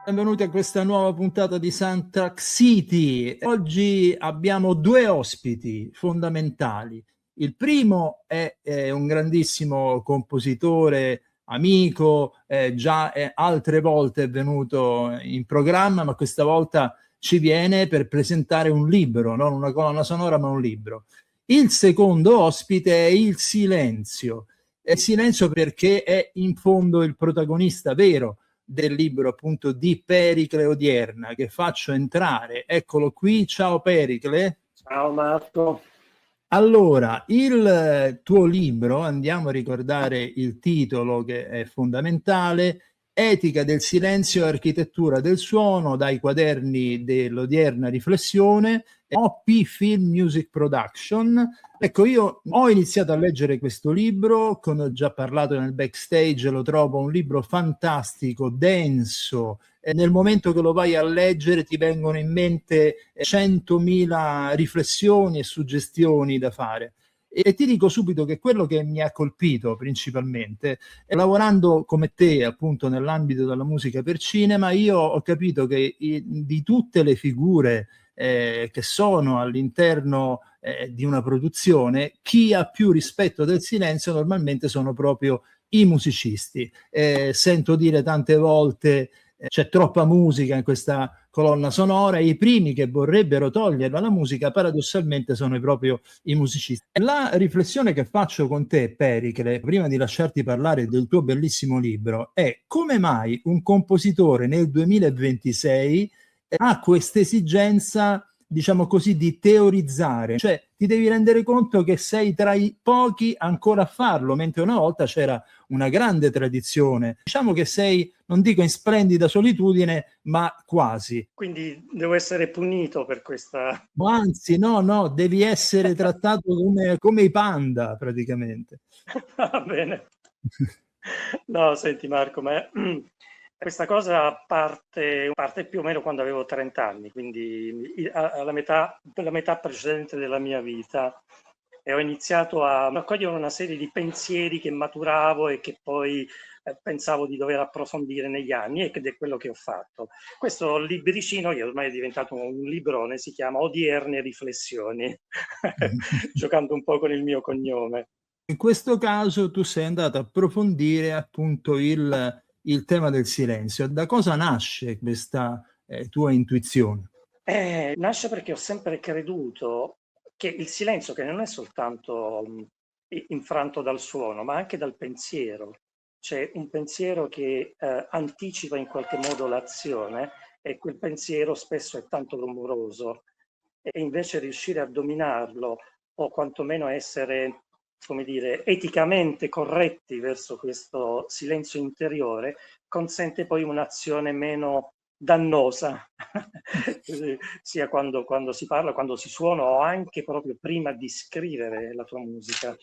Benvenuti a questa nuova puntata di Soundtrack City. Oggi abbiamo due ospiti fondamentali. Il primo è un grandissimo compositore, amico, già altre volte è venuto in programma, ma questa volta ci viene per presentare un libro, non una colonna sonora, ma un libro. Il secondo ospite è il Silenzio. È Silenzio perché è in fondo il protagonista vero del libro appunto di Pericle Odierna, che faccio entrare. Eccolo qui, ciao Pericle. Ciao Marco. Allora, il tuo libro, andiamo a ricordare il titolo che è fondamentale, Etica del silenzio e architettura del suono, dai quaderni dell'odierna riflessione, OP Film Music Production. Ecco, io ho iniziato a leggere questo libro, come ho già parlato nel backstage, lo trovo un libro fantastico, denso, e nel momento che lo vai a leggere ti vengono in mente 100.000 riflessioni e suggestioni da fare. E ti dico subito che quello che mi ha colpito principalmente, lavorando come te appunto nell'ambito della musica per cinema, io ho capito che di tutte le figure che sono all'interno di una produzione, chi ha più rispetto del silenzio normalmente sono proprio i musicisti. Sento dire tante volte c'è troppa musica in questa colonna sonora, e i primi che vorrebbero toglierla la musica paradossalmente sono proprio i musicisti. La riflessione che faccio con te, Pericle, prima di lasciarti parlare del tuo bellissimo libro, è come mai un compositore nel 2026 ha questa esigenza, diciamo così, di teorizzare, cioè ti devi rendere conto che sei tra i pochi ancora a farlo, mentre una volta c'era una grande tradizione. Diciamo che sei, non dico in splendida solitudine, ma quasi. Quindi devo essere punito per questa... Anzi, no, devi essere trattato come i panda, praticamente. Va bene. No, senti Marco, ma questa cosa parte più o meno quando avevo 30 anni, quindi alla metà precedente della mia vita, e ho iniziato a raccogliere una serie di pensieri che maturavo e che poi pensavo di dover approfondire negli anni, ed è quello che ho fatto. Questo libricino, che ormai è diventato un librone, si chiama Odierne Riflessioni, giocando un po' con il mio cognome. In questo caso tu sei andato a approfondire appunto il tema del silenzio. Da cosa nasce questa tua intuizione? Nasce perché ho sempre creduto che il silenzio, che non è soltanto infranto dal suono, ma anche dal pensiero, c'è un pensiero che anticipa in qualche modo l'azione, e quel pensiero spesso è tanto rumoroso, e invece riuscire a dominarlo, o quantomeno essere, come dire, eticamente corretti verso questo silenzio interiore, consente poi un'azione meno dannosa, sia quando si parla, quando si suona, o anche proprio prima di scrivere la tua musica.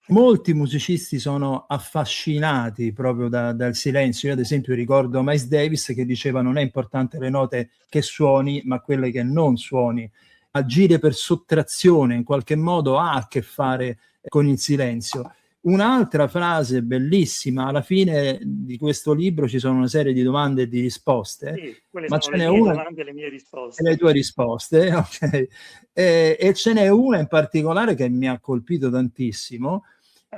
Molti musicisti sono affascinati proprio dal silenzio. Io ad esempio ricordo Miles Davis che diceva non è importante le note che suoni, ma quelle che non suoni. Agire per sottrazione in qualche modo ha a che fare con il silenzio. Un'altra frase bellissima, alla fine di questo libro ci sono una serie di domande e di risposte, Sì, quelle ma sono ce le n'è mie una, domande e le mie e le risposte. tue risposte, ok. E ce n'è una in particolare che mi ha colpito tantissimo.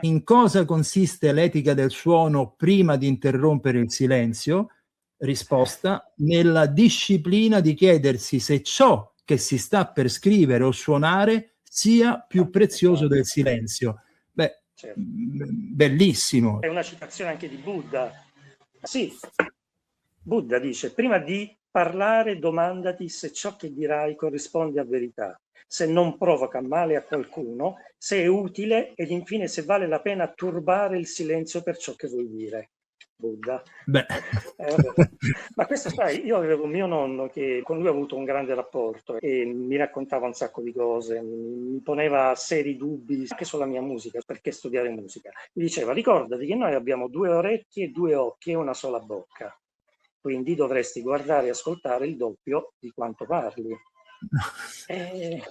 In cosa consiste l'etica del suono prima di interrompere il silenzio? Risposta: nella disciplina di chiedersi se ciò che si sta per scrivere o suonare sia più prezioso Esatto, del silenzio. Beh, certo. bellissimo. È una citazione anche di Buddha. Sì, Buddha dice: prima di parlare domandati se ciò che dirai corrisponde a verità, se non provoca male a qualcuno, se è utile, ed infine se vale la pena turbare il silenzio per ciò che vuoi dire. Buddha. Beh. Ma questo, sai, io avevo mio nonno che con lui ho avuto un grande rapporto e mi raccontava un sacco di cose, mi poneva seri dubbi anche sulla mia musica, perché studiare musica. Mi diceva: ricordati che noi abbiamo 2 orecchie, 2 occhi e una sola bocca, quindi dovresti guardare e ascoltare il doppio di quanto parli. E,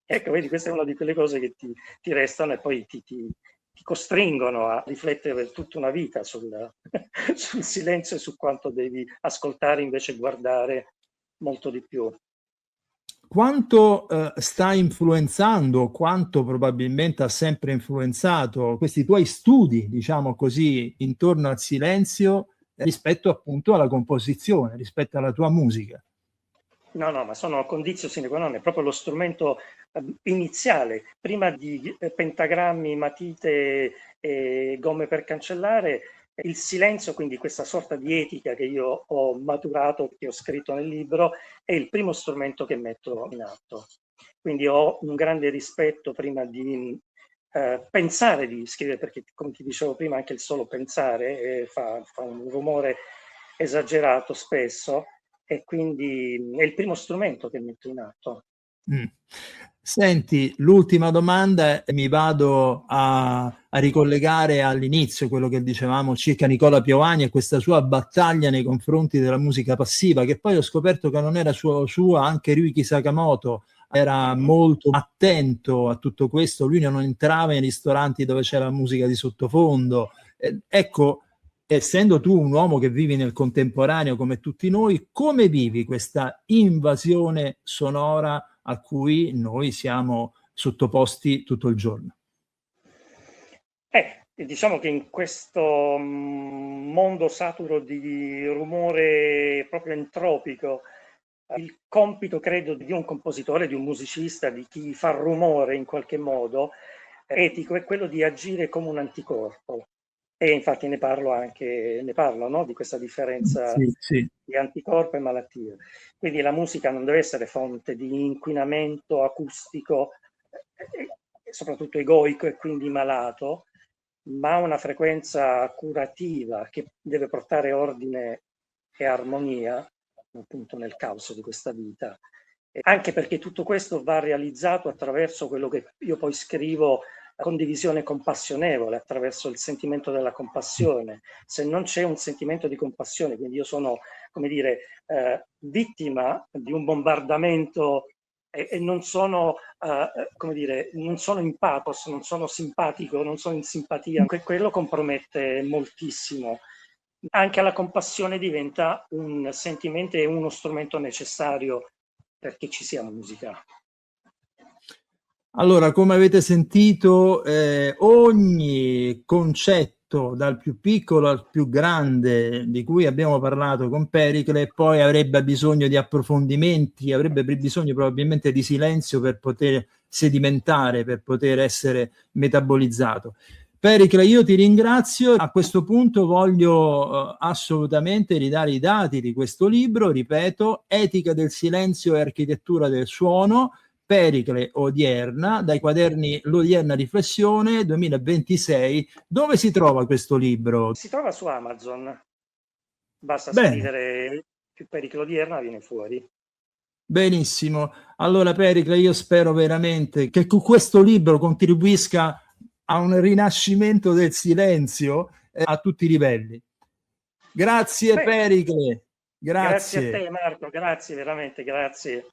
ecco, vedi, questa è una di quelle cose che ti restano, e poi ti ti costringono a riflettere per tutta una vita sul silenzio e su quanto devi ascoltare invece guardare molto di più. Quanto sta influenzando, quanto probabilmente ha sempre influenzato questi tuoi studi, diciamo così, intorno al silenzio rispetto appunto alla composizione, rispetto alla tua musica? No, ma sono condizio sine qua non, è proprio lo strumento iniziale. Prima di pentagrammi, matite e gomme per cancellare, il silenzio, quindi questa sorta di etica che io ho maturato, che ho scritto nel libro, è il primo strumento che metto in atto. Quindi ho un grande rispetto prima di pensare di scrivere, perché come ti dicevo prima anche il solo pensare fa un rumore esagerato spesso, e quindi è il primo strumento che metto in atto. Senti, l'ultima domanda, mi vado a ricollegare all'inizio quello che dicevamo circa Nicola Piovani e questa sua battaglia nei confronti della musica passiva, che poi ho scoperto che non era sua, anche Ryuichi Sakamoto era molto attento a tutto questo, lui non entrava in ristoranti dove c'era musica di sottofondo. Ecco, essendo tu un uomo che vivi nel contemporaneo come tutti noi, come vivi questa invasione sonora a cui noi siamo sottoposti tutto il giorno? Diciamo che in questo mondo saturo di rumore proprio entropico, il compito, credo, di un compositore, di un musicista, di chi fa rumore in qualche modo, etico, è quello di agire come un anticorpo. E infatti ne parlo, no? Di questa differenza Sì. di anticorpo e malattia. Quindi la musica non deve essere fonte di inquinamento acustico, soprattutto egoico e quindi malato, ma una frequenza curativa che deve portare ordine e armonia appunto nel caos di questa vita. Anche perché tutto questo va realizzato attraverso quello che io poi scrivo, condivisione compassionevole, attraverso il sentimento della compassione. Se non c'è un sentimento di compassione, quindi io sono, come dire, vittima di un bombardamento e non sono, come dire, non sono in pathos, non sono simpatico, non sono in simpatia, quello compromette moltissimo. Anche la compassione diventa un sentimento e uno strumento necessario perché ci sia musica. Allora, come avete sentito, ogni concetto, dal più piccolo al più grande, di cui abbiamo parlato con Pericle, poi avrebbe bisogno di approfondimenti, avrebbe bisogno probabilmente di silenzio per poter sedimentare, per poter essere metabolizzato. Pericle, io ti ringrazio. A questo punto voglio assolutamente ridare i dati di questo libro, ripeto, Etica del silenzio e architettura del suono, Pericle Odierna, dai quaderni L'Odierna Riflessione 2026. Dove si trova questo libro? Si trova su Amazon, basta Bene, scrivere più Pericle Odierna, viene fuori. benissimo. Allora Pericle, io spero veramente che questo libro contribuisca a un rinascimento del silenzio a tutti i livelli. Grazie Pericle, Grazie a grazie. te Marco, grazie veramente, grazie.